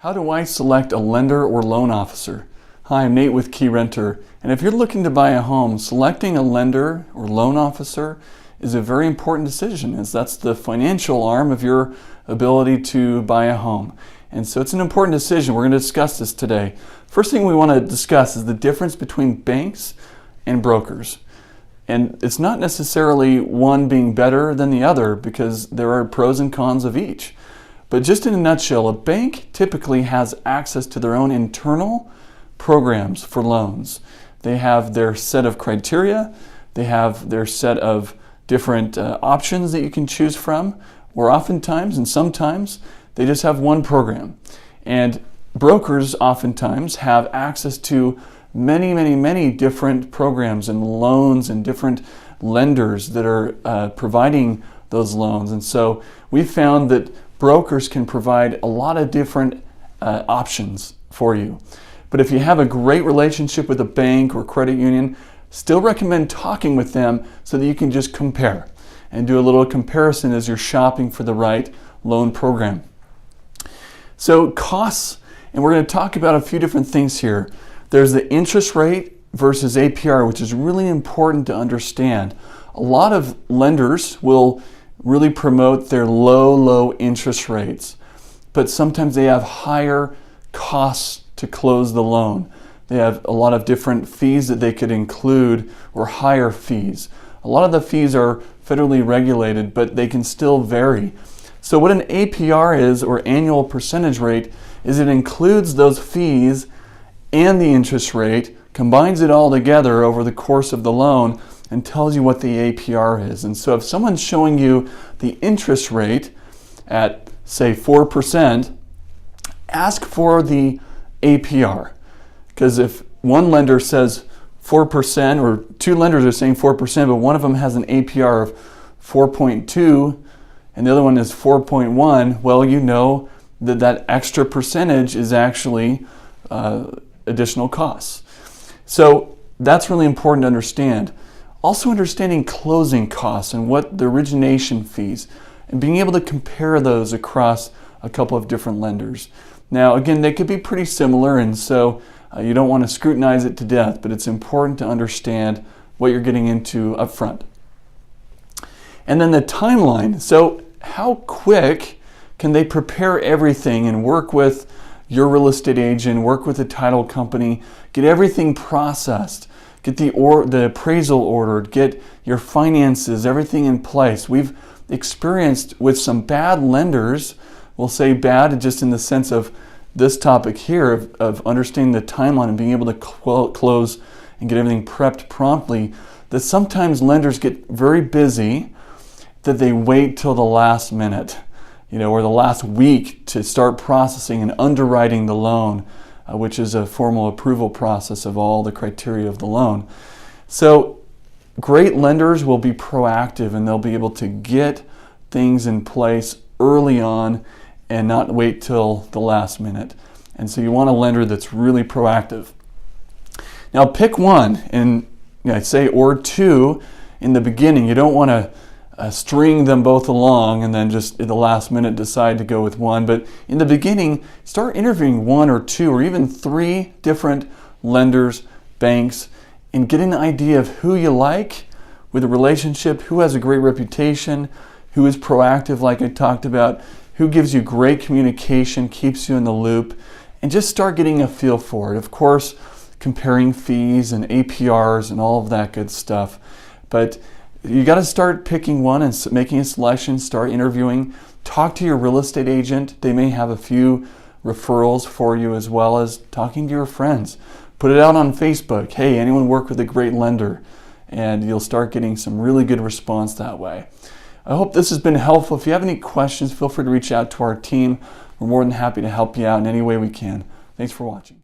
How do I select a lender or loan officer? Hi, I'm Nate with KeyRenter, and if you're looking to buy a home, selecting a lender or loan officer is a very important decision, as that's the financial arm of your ability to buy a home. And so it's an important decision. We're going to discuss this today. First thing we want to discuss is the difference between banks and brokers. And it's not necessarily one being better than the other, because there are pros and cons of each. But just in a nutshell, a bank typically has access to their own internal programs for loans. They have their set of criteria, they have their set of different options that you can choose from, or oftentimes and sometimes they just have one program. And brokers oftentimes have access to many different programs and loans and different lenders that are providing those loans. And so we found that brokers can provide a lot of different options for you. But if you have a great relationship with a bank or credit union, still recommend talking with them so that you can just compare and do a little comparison as you're shopping for the right loan program. So costs, and we're going to talk about a few different things here. There's the interest rate versus APR, which is really important to understand. A lot of lenders will really promote their low interest rates, but sometimes they have higher costs to close the loan. They have a lot of different fees that they could include, or higher fees. A lot of the fees are federally regulated, but they can still vary. So what an APR is, or annual percentage rate, is it includes those fees and the interest rate, combines it all together over the course of the loan, and tells you what the APR is. And so if someone's showing you the interest rate at, say, 4%, ask for the APR. Because if one lender says 4%, or two lenders are saying 4%, but one of them has an APR of 4.2 and the other one is 4.1, well, you know that that extra percentage is actually additional costs. So that's really important to understand. Also understanding closing costs and what the origination fees, and being able to compare those across a couple of different lenders. Now, again, they could be pretty similar, and so you don't want to scrutinize it to death, but it's important to understand what you're getting into up front. And then the timeline. So how quick can they prepare everything and work with your real estate agent, work with the title company, get everything processed, get the appraisal ordered, get your finances, everything in place. We've experienced with some bad lenders, we'll say bad just in the sense of this topic here, of understanding the timeline and being able to close and get everything prepped promptly, that sometimes lenders get very busy, that they wait till the last minute, or the last week to start processing and underwriting the loan, which is a formal approval process of all the criteria of the loan. So great lenders will be proactive, and they'll be able to get things in place early on and not wait till the last minute. And so you want a lender that's really proactive. Now pick one, and I'd say or two in the beginning. You don't want to string them both along and then just at the last minute decide to go with one. But in the beginning, start interviewing one or two or even three different lenders, banks, and getting an idea of who you like with a relationship, who has a great reputation, who is proactive like I talked about, who gives you great communication, keeps you in the loop, and just start getting a feel for it. Of course, comparing fees and APRs and all of that good stuff. But you got to start picking one and making a selection, start interviewing, talk to your real estate agent. They may have a few referrals for you, as well as talking to your friends. Put it out on Facebook. Hey, anyone work with a great lender? And you'll start getting some really good response that way. I hope this has been helpful. If you have any questions, feel free to reach out to our team. We're more than happy to help you out in any way we can. Thanks for watching.